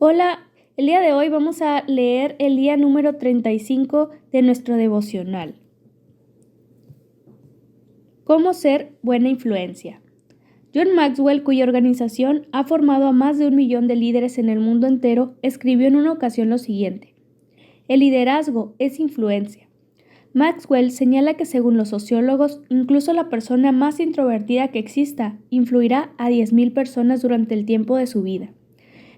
Hola, el día de hoy vamos a leer el día número 35 de nuestro devocional. ¿Cómo ser buena influencia? John Maxwell, cuya organización ha formado a más de 1 millón de líderes en el mundo entero, escribió en una ocasión lo siguiente: el liderazgo es influencia. Maxwell señala que según los sociólogos, incluso la persona más introvertida que exista influirá a 10,000 personas durante el tiempo de su vida.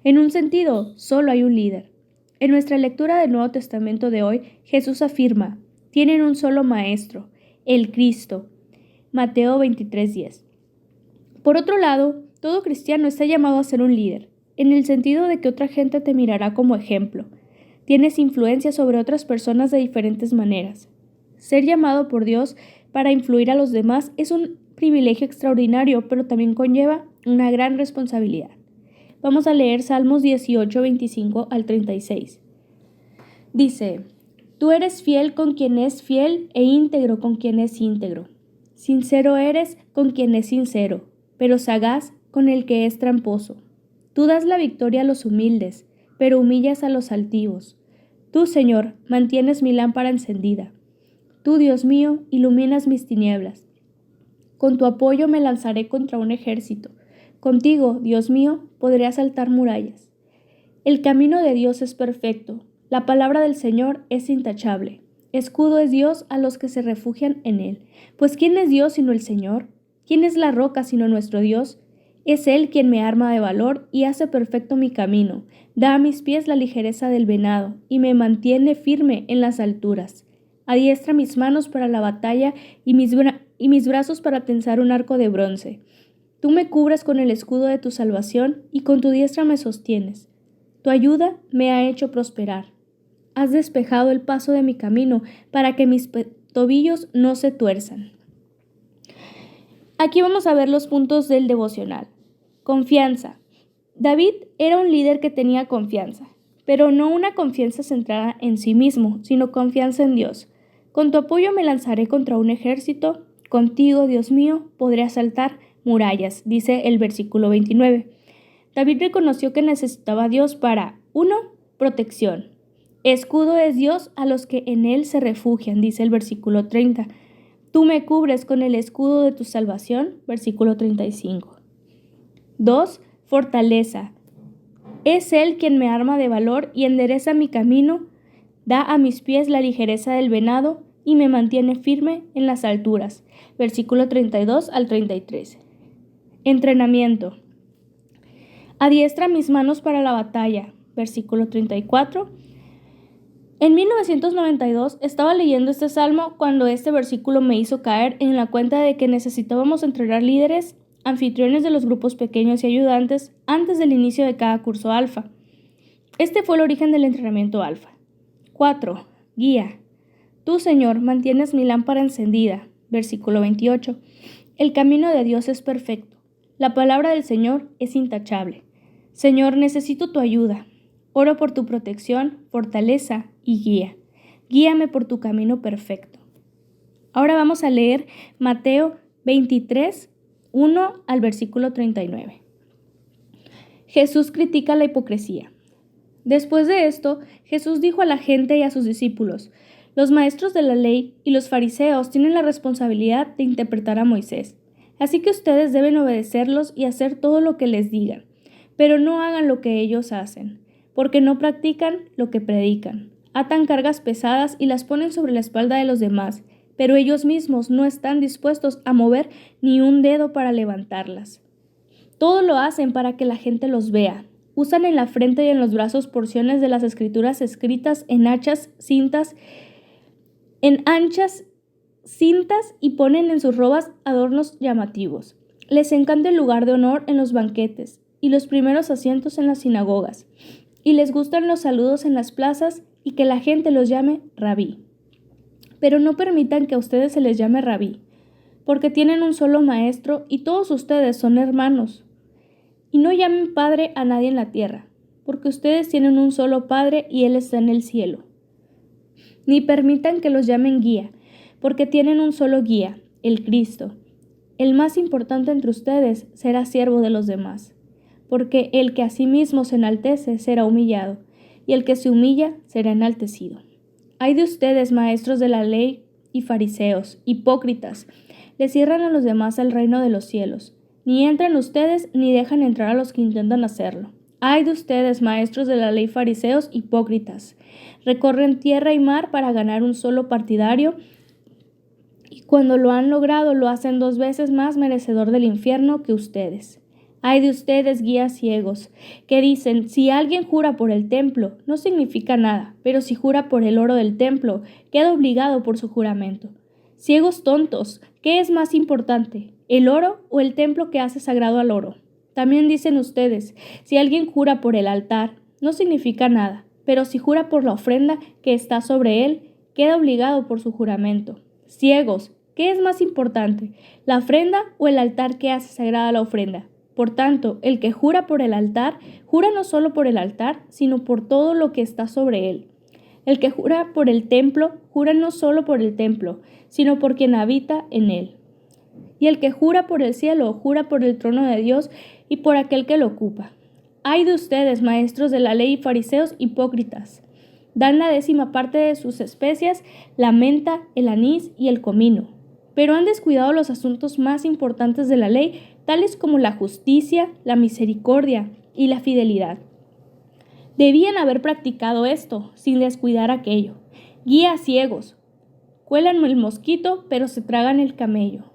En un sentido, solo hay un líder. En nuestra lectura del Nuevo Testamento de hoy, Jesús afirma: tienen un solo Maestro, el Cristo. Mateo 23:10. Por otro lado, todo cristiano está llamado a ser un líder, en el sentido de que otra gente te mirará como ejemplo. Tienes influencia sobre otras personas de diferentes maneras. Ser llamado por Dios para influir a los demás es un privilegio extraordinario, pero también conlleva una gran responsabilidad. Vamos a leer Salmos 18, 25 al 36. Dice: Tú eres fiel con quien es fiel e íntegro con quien es íntegro. Sincero eres con quien es sincero, pero sagaz con el que es tramposo. Tú das la victoria a los humildes, pero humillas a los altivos. Tú, Señor, mantienes mi lámpara encendida. Tú, Dios mío, iluminas mis tinieblas. Con tu apoyo me lanzaré contra un ejército. Contigo, Dios mío, podré asaltar murallas. El camino de Dios es perfecto. La palabra del Señor es intachable. Escudo es Dios a los que se refugian en él. Pues ¿quién es Dios sino el Señor? ¿Quién es la roca sino nuestro Dios? Es Él quien me arma de valor y hace perfecto mi camino. Da a mis pies la ligereza del venado y me mantiene firme en las alturas. Adiestra mis manos para la batalla y mis brazos para tensar un arco de bronce. Tú me cubres con el escudo de tu salvación y con tu diestra me sostienes. Tu ayuda me ha hecho prosperar. Has despejado el paso de mi camino para que mis tobillos no se tuerzan. Aquí vamos a ver los puntos del devocional. Confianza. David era un líder que tenía confianza, pero no una confianza centrada en sí mismo, sino confianza en Dios. Con tu apoyo me lanzaré contra un ejército. Contigo, Dios mío, podré asaltar murallas, dice el versículo 29. David reconoció que necesitaba a Dios para 1. Protección. Escudo es Dios a los que en él se refugian, dice el versículo 30. Tú me cubres con el escudo de tu salvación, versículo 35. 2. Fortaleza. Es Él quien me arma de valor y endereza mi camino, da a mis pies la ligereza del venado y me mantiene firme en las alturas, versículo 32 al 33. Entrenamiento. Adiestra mis manos para la batalla, versículo 34. En 1992 estaba leyendo este salmo cuando este versículo me hizo caer en la cuenta de que necesitábamos entrenar líderes, anfitriones de los grupos pequeños y ayudantes antes del inicio de cada curso alfa. Este fue el origen del entrenamiento alfa. 4. Guía. Tú, Señor, mantienes mi lámpara encendida, versículo 28. El camino de Dios es perfecto. La palabra del Señor es intachable. Señor, necesito tu ayuda. Oro por tu protección, fortaleza y guía. Guíame por tu camino perfecto. Ahora vamos a leer Mateo 23, 1 al versículo 39. Jesús critica la hipocresía. Después de esto, Jesús dijo a la gente y a sus discípulos: los maestros de la ley y los fariseos tienen la responsabilidad de interpretar a Moisés. Así que ustedes deben obedecerlos y hacer todo lo que les digan, pero no hagan lo que ellos hacen, porque no practican lo que predican. Atan cargas pesadas y las ponen sobre la espalda de los demás, pero ellos mismos no están dispuestos a mover ni un dedo para levantarlas. Todo lo hacen para que la gente los vea. Usan en la frente y en los brazos porciones de las escrituras escritas en anchas cintas y ponen en sus robas adornos llamativos. Les encanta el lugar de honor en los banquetes y los primeros asientos en las sinagogas. Y les gustan los saludos en las plazas y que la gente los llame rabí. Pero no permitan que a ustedes se les llame rabí, porque tienen un solo maestro y todos ustedes son hermanos. Y no llamen padre a nadie en la tierra, porque ustedes tienen un solo Padre y Él está en el cielo. Ni permitan que los llamen guía, porque tienen un solo guía, el Cristo. El más importante entre ustedes será siervo de los demás. porque el que a sí mismo se enaltece será humillado, y el que se humilla será enaltecido. Ay de ustedes, maestros de la ley y fariseos, hipócritas, les cierran a los demás el reino de los cielos. Ni entran ustedes ni dejan entrar a los que intentan hacerlo. Ay de ustedes, maestros de la ley y fariseos, hipócritas, recorren tierra y mar para ganar un solo partidario, y cuando lo han logrado lo hacen 2 veces más merecedor del infierno que ustedes. Ay de ustedes, guías ciegos, que dicen, si alguien jura por el templo, no significa nada, pero si jura por el oro del templo, queda obligado por su juramento. Ciegos tontos, ¿qué es más importante, el oro o el templo que hace sagrado al oro? También dicen ustedes, si alguien jura por el altar, no significa nada, pero si jura por la ofrenda que está sobre él, queda obligado por su juramento. Ciegos, ¿qué es más importante, la ofrenda o el altar que hace sagrada la ofrenda? Por tanto, el que jura por el altar, jura no solo por el altar, sino por todo lo que está sobre él. El que jura por el templo, jura no solo por el templo, sino por quien habita en él. Y el que jura por el cielo, jura por el trono de Dios y por aquel que lo ocupa. Ay de ustedes, maestros de la ley y fariseos hipócritas. Dan la 10ª parte de sus especias, la menta, el anís y el comino. Pero han descuidado los asuntos más importantes de la ley, tales como la justicia, la misericordia y la fidelidad. Debían haber practicado esto, sin descuidar aquello. Guías ciegos, cuelan el mosquito, pero se tragan el camello.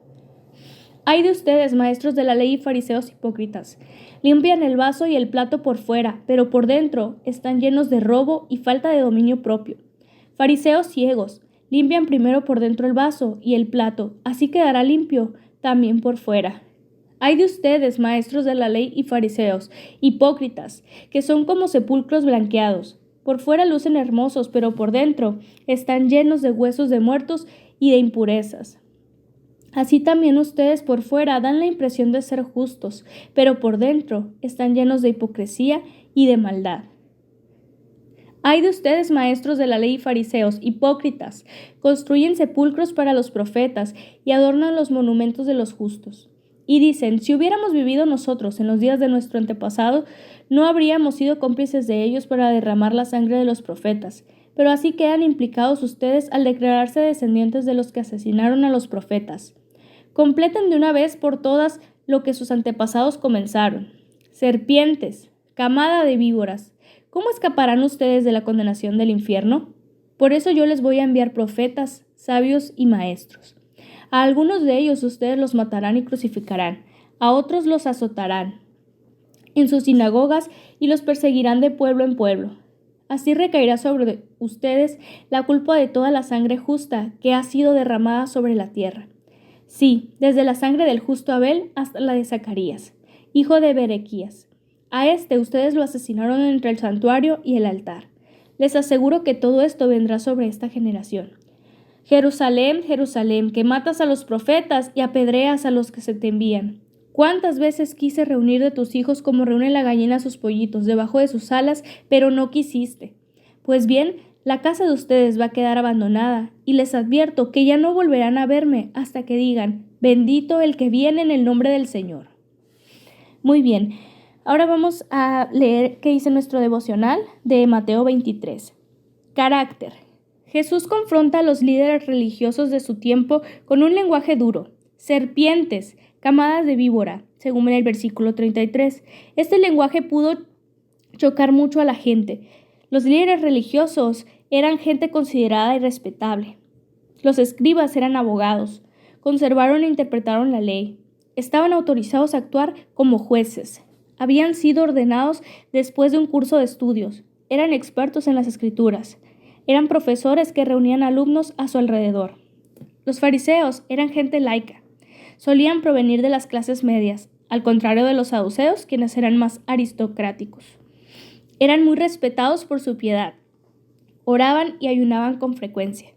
Ay de ustedes, maestros de la ley y fariseos hipócritas. Limpian el vaso y el plato por fuera, pero por dentro están llenos de robo y falta de dominio propio. Fariseos ciegos, limpian primero por dentro el vaso y el plato, así quedará limpio también por fuera. Ay de ustedes, maestros de la ley y fariseos, hipócritas, que son como sepulcros blanqueados. Por fuera lucen hermosos, pero por dentro están llenos de huesos de muertos y de impurezas. Así también ustedes por fuera dan la impresión de ser justos, pero por dentro están llenos de hipocresía y de maldad. Ay de ustedes, maestros de la ley y fariseos, hipócritas, construyen sepulcros para los profetas y adornan los monumentos de los justos. Y dicen, si hubiéramos vivido nosotros en los días de nuestro antepasado, no habríamos sido cómplices de ellos para derramar la sangre de los profetas. Pero así quedan implicados ustedes al declararse descendientes de los que asesinaron a los profetas. Completen de una vez por todas lo que sus antepasados comenzaron. Serpientes, camada de víboras, ¿cómo escaparán ustedes de la condenación del infierno? Por eso yo les voy a enviar profetas, sabios y maestros. A algunos de ellos ustedes los matarán y crucificarán, a otros los azotarán en sus sinagogas y los perseguirán de pueblo en pueblo. Así recaerá sobre ustedes la culpa de toda la sangre justa que ha sido derramada sobre la tierra. Sí, desde la sangre del justo Abel hasta la de Zacarías, hijo de Berequías. A este ustedes lo asesinaron entre el santuario y el altar. Les aseguro que todo esto vendrá sobre esta generación. Jerusalén, Jerusalén, que matas a los profetas y apedreas a los que se te envían. ¿Cuántas veces quise reunir de tus hijos como reúne la gallina a sus pollitos debajo de sus alas, pero no quisiste? Pues bien, la casa de ustedes va a quedar abandonada, y les advierto que ya no volverán a verme hasta que digan, bendito el que viene en el nombre del Señor. Muy bien, ahora vamos a leer qué dice nuestro devocional de Mateo 23. Carácter. Jesús confronta a los líderes religiosos de su tiempo con un lenguaje duro. Serpientes, camadas de víbora, según el versículo 33. Este lenguaje pudo chocar mucho a la gente. Los líderes religiosos eran gente considerada y respetable. Los escribas eran abogados, conservaron e interpretaron la ley. Estaban autorizados a actuar como jueces. Habían sido ordenados después de un curso de estudios. Eran expertos en las escrituras. Eran profesores que reunían alumnos a su alrededor. Los fariseos eran gente laica. Solían provenir de las clases medias, al contrario de los saduceos, quienes eran más aristocráticos. Eran muy respetados por su piedad. Oraban y ayunaban con frecuencia.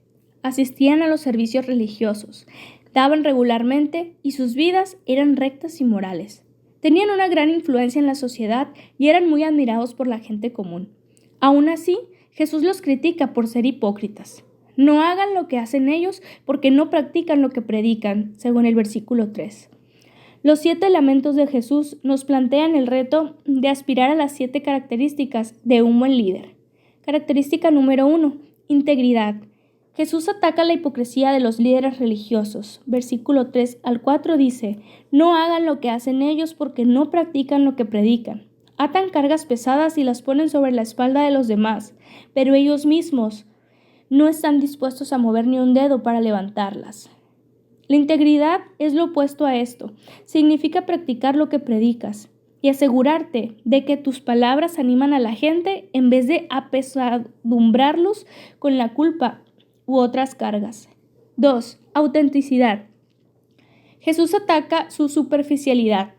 Asistían a los servicios religiosos. Daban regularmente y sus vidas eran rectas y morales. Tenían una gran influencia en la sociedad y eran muy admirados por la gente común. Aún así, Jesús los critica por ser hipócritas. No hagan lo que hacen ellos porque no practican lo que predican, según el versículo 3. Los 7 lamentos de Jesús nos plantean el reto de aspirar a las 7 características de un buen líder. Característica número 1, integridad. Jesús ataca la hipocresía de los líderes religiosos. Versículo 3 al 4 dice: no hagan lo que hacen ellos porque no practican lo que predican. Atan cargas pesadas y las ponen sobre la espalda de los demás, pero ellos mismos no están dispuestos a mover ni un dedo para levantarlas. La integridad es lo opuesto a esto. Significa practicar lo que predicas y asegurarte de que tus palabras animan a la gente en vez de apesadumbrarlos con la culpa u otras cargas. 2. Autenticidad. Jesús ataca su superficialidad.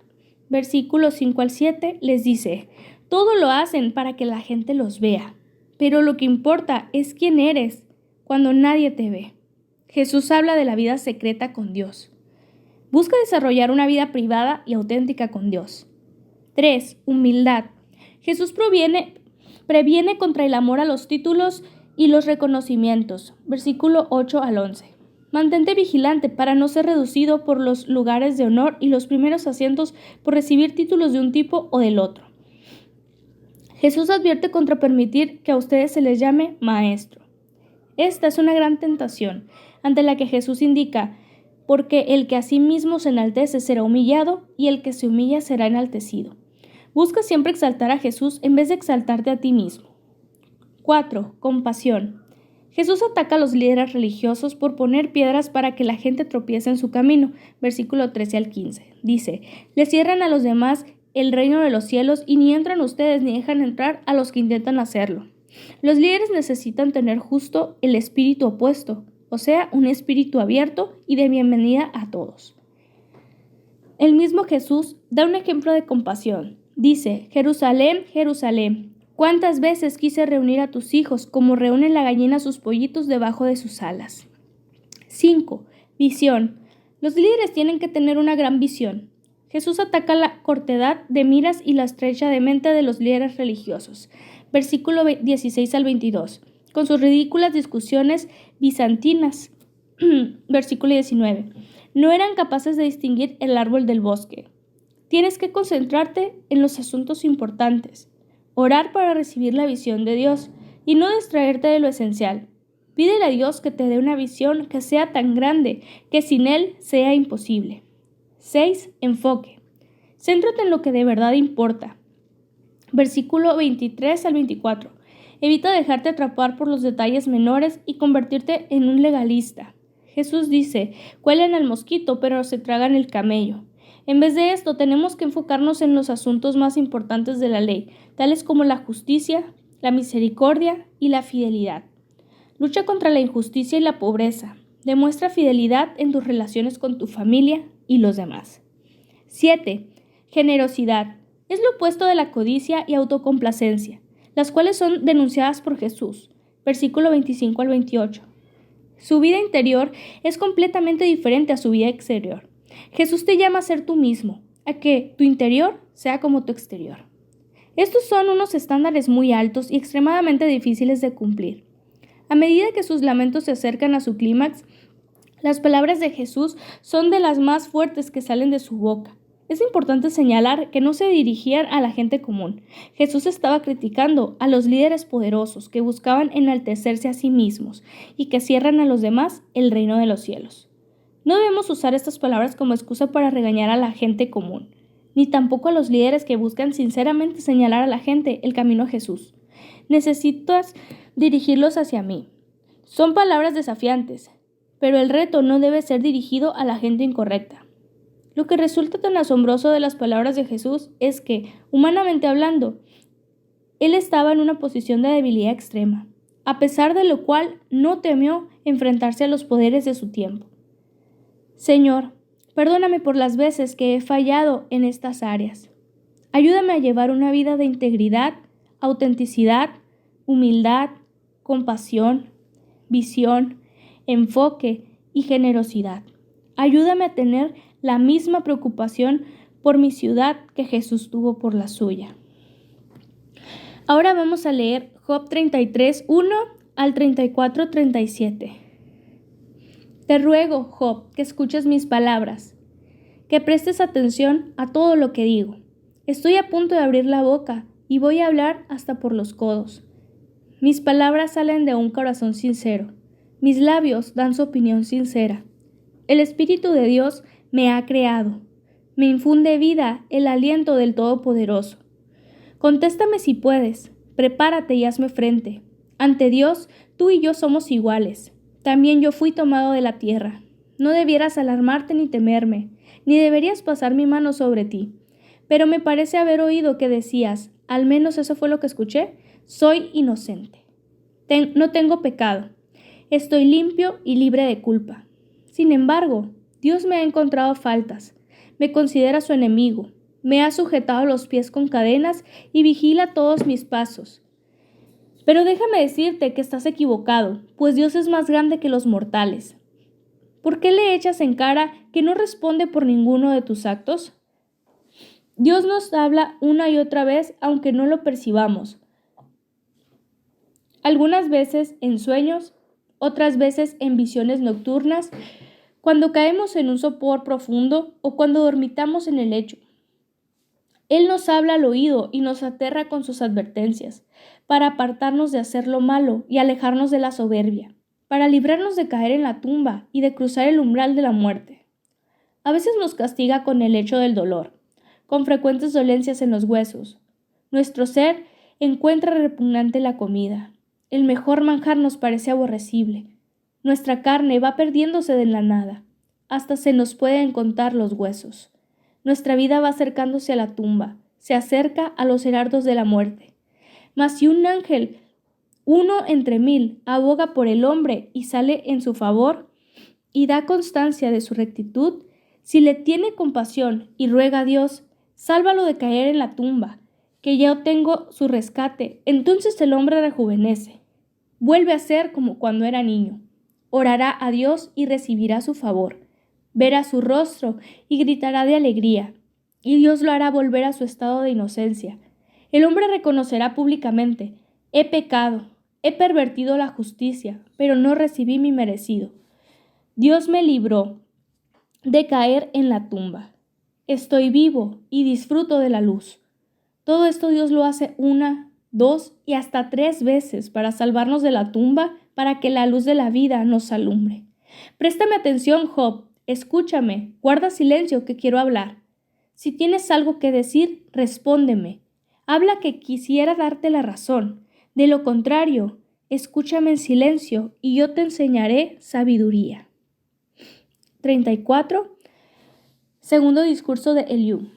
Versículos 5 al 7 les dice: todo lo hacen para que la gente los vea, pero lo que importa es quién eres cuando nadie te ve. Jesús habla de la vida secreta con Dios. Busca desarrollar una vida privada y auténtica con Dios. 3. Humildad. Jesús previene contra el amor a los títulos y los reconocimientos. Versículo 8 al 11. Mantente vigilante para no ser reducido por los lugares de honor y los primeros asientos por recibir títulos de un tipo o del otro. Jesús advierte contra permitir que a ustedes se les llame maestro. Esta es una gran tentación ante la que Jesús indica: porque el que a sí mismo se enaltece será humillado, y el que se humilla será enaltecido. Busca siempre exaltar a Jesús en vez de exaltarte a ti mismo. 4. Compasión. Jesús ataca a los líderes religiosos por poner piedras para que la gente tropiece en su camino. Versículo 13 al 15. Dice: le cierran a los demás el reino de los cielos y ni entran ustedes ni dejan entrar a los que intentan hacerlo. Los líderes necesitan tener justo el espíritu opuesto, o sea, un espíritu abierto y de bienvenida a todos. El mismo Jesús da un ejemplo de compasión. Dice: Jerusalén, Jerusalén, ¿cuántas veces quise reunir a tus hijos como reúne la gallina sus pollitos debajo de sus alas? 5. Visión. Los líderes tienen que tener una gran visión. Jesús ataca la cortedad de miras y la estrecha de mente de los líderes religiosos. Versículo 16 al 22. Con sus ridículas discusiones bizantinas. Versículo 19. No eran capaces de distinguir el árbol del bosque. Tienes que concentrarte en los asuntos importantes. Orar para recibir la visión de Dios y no distraerte de lo esencial. Pídele a Dios que te dé una visión que sea tan grande que sin Él sea imposible. 6. Enfoque. Céntrate en lo que de verdad importa. Versículo 23 al 24. Evita dejarte atrapar por los detalles menores y convertirte en un legalista. Jesús dice: cuelen al mosquito, pero se tragan el camello. En vez de esto, tenemos que enfocarnos en los asuntos más importantes de la ley, tales como la justicia, la misericordia y la fidelidad. Lucha contra la injusticia y la pobreza. Demuestra fidelidad en tus relaciones con tu familia y los demás. 7. Generosidad. Es lo opuesto de la codicia y autocomplacencia, las cuales son denunciadas por Jesús. Versículo 25 al 28. Su vida interior es completamente diferente a su vida exterior. Jesús te llama a ser tú mismo, a que tu interior sea como tu exterior. Estos son unos estándares muy altos y extremadamente difíciles de cumplir. A medida que sus lamentos se acercan a su clímax, las palabras de Jesús son de las más fuertes que salen de su boca. Es importante señalar que no se dirigían a la gente común. Jesús estaba criticando a los líderes poderosos que buscaban enaltecerse a sí mismos y que cierran a los demás el reino de los cielos. No debemos usar estas palabras como excusa para regañar a la gente común, ni tampoco a los líderes que buscan sinceramente señalar a la gente el camino a Jesús. Necesitas dirigirlos hacia mí. Son palabras desafiantes, pero el reto no debe ser dirigido a la gente incorrecta. Lo que resulta tan asombroso de las palabras de Jesús es que, humanamente hablando, Él estaba en una posición de debilidad extrema, a pesar de lo cual no temió enfrentarse a los poderes de su tiempo. Señor, perdóname por las veces que he fallado en estas áreas. Ayúdame a llevar una vida de integridad, autenticidad, humildad, compasión, visión, enfoque y generosidad. Ayúdame a tener la misma preocupación por mi ciudad que Jesús tuvo por la suya. Ahora vamos a leer Job 33, 1 al 34, 37. Te ruego, Job, que escuches mis palabras, que prestes atención a todo lo que digo. Estoy a punto de abrir la boca y voy a hablar hasta por los codos. Mis palabras salen de un corazón sincero. Mis labios dan su opinión sincera. El Espíritu de Dios me ha creado. Me infunde vida el aliento del Todopoderoso. Contéstame si puedes. Prepárate y hazme frente. Ante Dios, tú y yo somos iguales. También yo fui tomado de la tierra. No debieras alarmarte ni temerme, ni deberías pasar mi mano sobre ti. Pero me parece haber oído que decías, al menos eso fue lo que escuché, soy inocente. No tengo pecado. Estoy limpio y libre de culpa. Sin embargo, Dios me ha encontrado faltas. Me considera su enemigo. Me ha sujetado los pies con cadenas y vigila todos mis pasos. Pero déjame decirte que estás equivocado, pues Dios es más grande que los mortales. ¿Por qué le echas en cara que no responde por ninguno de tus actos? Dios nos habla una y otra vez, aunque no lo percibamos. Algunas veces en sueños, otras veces en visiones nocturnas, cuando caemos en un sopor profundo o cuando dormitamos en el lecho. Él nos habla al oído y nos aterra con sus advertencias, para apartarnos de hacer lo malo y alejarnos de la soberbia, para librarnos de caer en la tumba y de cruzar el umbral de la muerte. A veces nos castiga con el hecho del dolor, con frecuentes dolencias en los huesos. Nuestro ser encuentra repugnante la comida. El mejor manjar nos parece aborrecible. Nuestra carne va perdiéndose de la nada. Hasta se nos pueden contar los huesos. Nuestra vida va acercándose a la tumba. Se acerca a los heraldos de la muerte. Mas si un ángel, uno entre 1000, aboga por el hombre y sale en su favor y da constancia de su rectitud, si le tiene compasión y ruega a Dios, sálvalo de caer en la tumba, que ya obtengo su rescate. Entonces el hombre rejuvenece. Vuelve a ser como cuando era niño. Orará a Dios y recibirá su favor. Verá su rostro y gritará de alegría, y Dios lo hará volver a su estado de inocencia. El hombre reconocerá públicamente: he pecado, he pervertido la justicia, pero no recibí mi merecido. Dios me libró de caer en la tumba. Estoy vivo y disfruto de la luz. Todo esto Dios lo hace 1, 2 y hasta 3 veces para salvarnos de la tumba, para que la luz de la vida nos alumbre. Préstame atención, Job. Escúchame. Guarda silencio, que quiero hablar. Si tienes algo que decir, respóndeme. Habla, que quisiera darte la razón. De lo contrario, escúchame en silencio y yo te enseñaré sabiduría. 34. Segundo discurso de Eliú.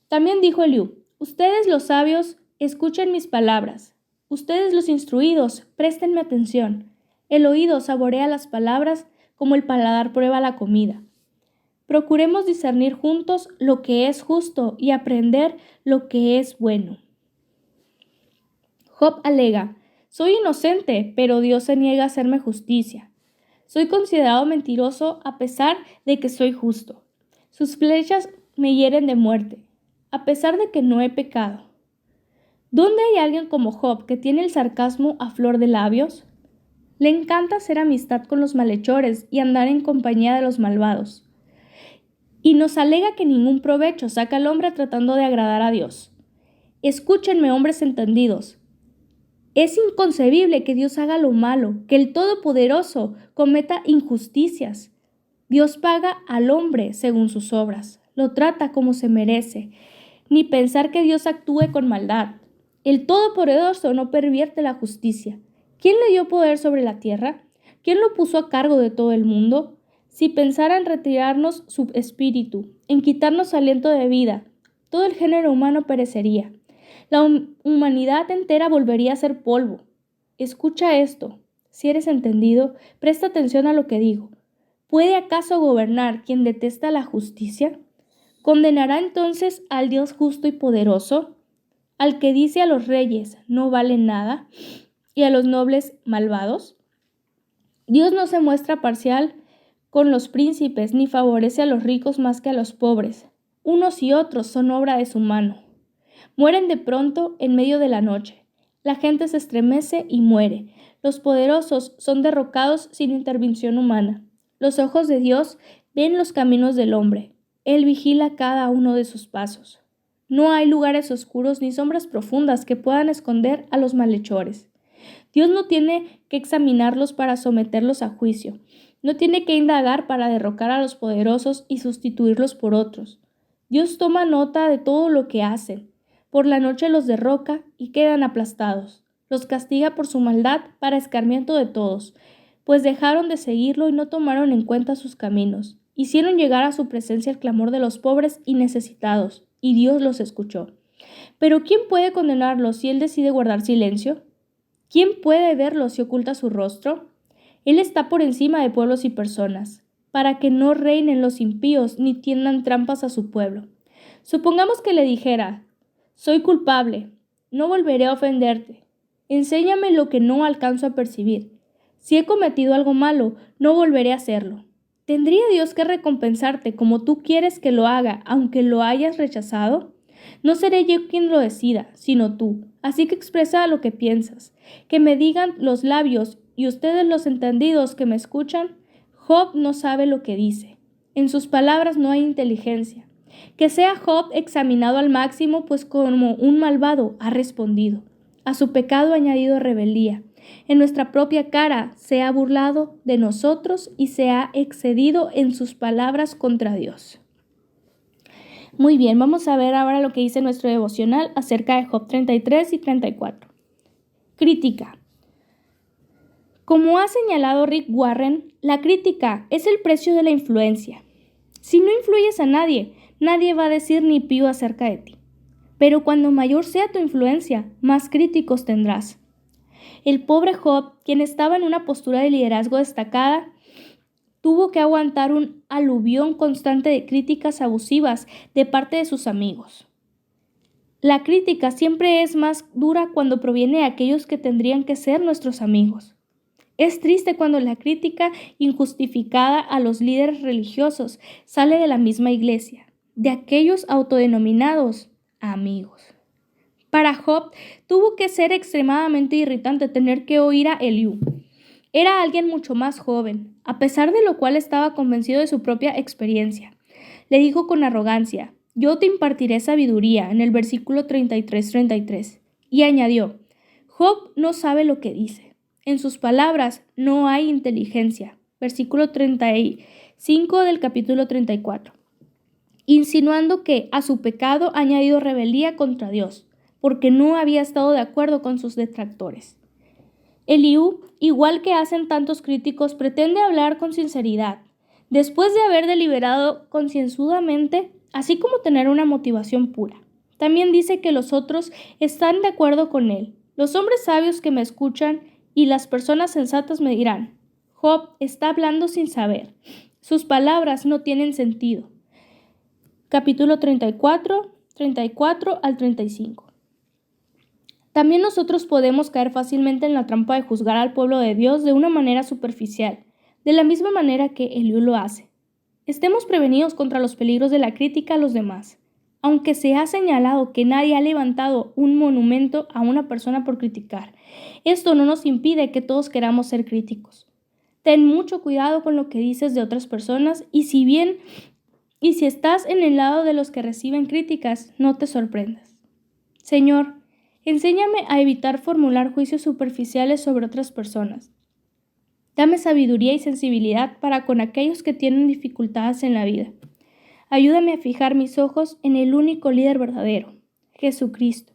También dijo Eliú: ustedes los sabios, escuchen mis palabras. Ustedes los instruidos, préstenme atención. El oído saborea las palabras como el paladar prueba la comida. Procuremos discernir juntos lo que es justo y aprender lo que es bueno. Job alega: soy inocente, pero Dios se niega a hacerme justicia. Soy considerado mentiroso a pesar de que soy justo. Sus flechas me hieren de muerte, a pesar de que no he pecado. ¿Dónde hay alguien como Job, que tiene el sarcasmo a flor de labios? Le encanta hacer amistad con los malhechores y andar en compañía de los malvados. Y nos alega que ningún provecho saca el hombre tratando de agradar a Dios. Escúchenme, hombres entendidos. Es inconcebible que Dios haga lo malo, que el Todopoderoso cometa injusticias. Dios paga al hombre según sus obras, lo trata como se merece. Ni pensar que Dios actúe con maldad. El Todopoderoso no pervierte la justicia. ¿Quién le dio poder sobre la tierra? ¿Quién lo puso a cargo de todo el mundo? Si pensara en retirarnos su espíritu, en quitarnos aliento de vida, todo el género humano perecería. La humanidad entera volvería a ser polvo. Escucha esto. Si eres entendido, presta atención a lo que digo. ¿Puede acaso gobernar quien detesta la justicia? ¿Condenará entonces al Dios justo y poderoso? ¿Al que dice a los reyes no valen nada y a los nobles malvados? Dios no se muestra parcial con los príncipes, ni favorece a los ricos más que a los pobres. Unos y otros son obra de su mano. Mueren de pronto en medio de la noche. La gente se estremece y muere. Los poderosos son derrocados sin intervención humana. Los ojos de Dios ven los caminos del hombre. Él vigila cada uno de sus pasos. No hay lugares oscuros ni sombras profundas que puedan esconder a los malhechores. Dios no tiene que examinarlos para someterlos a juicio. No tiene que indagar para derrocar a los poderosos y sustituirlos por otros. Dios toma nota de todo lo que hacen. Por la noche los derroca y quedan aplastados. Los castiga por su maldad para escarmiento de todos, pues dejaron de seguirlo y no tomaron en cuenta sus caminos. Hicieron llegar a su presencia el clamor de los pobres y necesitados, y Dios los escuchó. Pero ¿quién puede condenarlos si Él decide guardar silencio? ¿Quién puede verlo si oculta su rostro? Él está por encima de pueblos y personas, para que no reinen los impíos ni tiendan trampas a su pueblo. Supongamos que le dijera: soy culpable, no volveré a ofenderte. Enséñame lo que no alcanzo a percibir. Si he cometido algo malo, no volveré a hacerlo. ¿Tendría Dios que recompensarte como tú quieres que lo haga, aunque lo hayas rechazado? No seré yo quien lo decida, sino tú. Así que expresa lo que piensas. Que me digan los labios y ustedes los entendidos que me escuchan. Job no sabe lo que dice. En sus palabras no hay inteligencia. Que sea Job examinado al máximo, pues como un malvado ha respondido. A su pecado ha añadido rebeldía. En nuestra propia cara se ha burlado de nosotros y se ha excedido en sus palabras contra Dios. Muy bien, vamos a ver ahora lo que dice nuestro devocional acerca de Job 33 y 34. Crítica. Como ha señalado Rick Warren, la crítica es el precio de la influencia. Si no influyes a nadie, nadie va a decir ni pío acerca de ti. Pero cuando mayor sea tu influencia, más críticos tendrás. El pobre Job, quien estaba en una postura de liderazgo destacada, tuvo que aguantar un aluvión constante de críticas abusivas de parte de sus amigos. La crítica siempre es más dura cuando proviene de aquellos que tendrían que ser nuestros amigos. Es triste cuando la crítica injustificada a los líderes religiosos sale de la misma iglesia, de aquellos autodenominados amigos. Para Job tuvo que ser extremadamente irritante tener que oír a Eliú. Era alguien mucho más joven, a pesar de lo cual estaba convencido de su propia experiencia. Le dijo con arrogancia: yo te impartiré sabiduría, en el versículo 33. Y añadió: Job no sabe lo que dice. En sus palabras no hay inteligencia. Versículo 35 del capítulo 34. Insinuando que a su pecado ha añadido rebeldía contra Dios, porque no había estado de acuerdo con sus detractores. Eliú, igual que hacen tantos críticos, pretende hablar con sinceridad, después de haber deliberado concienzudamente, así como tener una motivación pura. También dice que los otros están de acuerdo con él. Los hombres sabios que me escuchan y las personas sensatas me dirán: Job está hablando sin saber. Sus palabras no tienen sentido. Capítulo 34 al 35. También nosotros podemos caer fácilmente en la trampa de juzgar al pueblo de Dios de una manera superficial, de la misma manera que Eliú lo hace. Estemos prevenidos contra los peligros de la crítica a los demás. Aunque se ha señalado que nadie ha levantado un monumento a una persona por criticar, esto no nos impide que todos queramos ser críticos. Ten mucho cuidado con lo que dices de otras personas y si estás en el lado de los que reciben críticas, no te sorprendas. Señor, enséñame a evitar formular juicios superficiales sobre otras personas. Dame sabiduría y sensibilidad para con aquellos que tienen dificultades en la vida. Ayúdame a fijar mis ojos en el único líder verdadero, Jesucristo,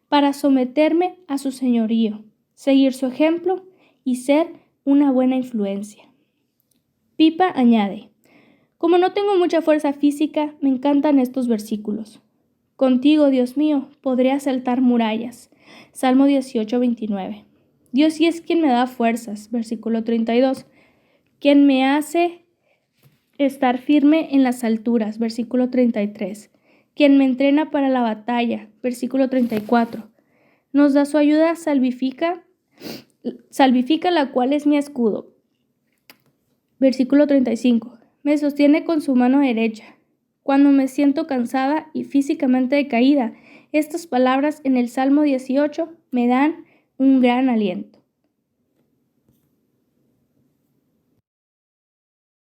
para someterme a su señorío, seguir su ejemplo y ser una buena influencia. Pipa añade: como no tengo mucha fuerza física, me encantan estos versículos. Contigo, Dios mío, podré asaltar murallas. Salmo 18:29. Dios sí es quien me da fuerzas. Versículo 32. Quien me hace estar firme en las alturas. Versículo 33. Quien me entrena para la batalla. Versículo 34. Nos da su ayuda salvífica, la cual es mi escudo. Versículo 35. Me sostiene con su mano derecha. Cuando me siento cansada y físicamente decaída, estas palabras en el Salmo 18 me dan un gran aliento.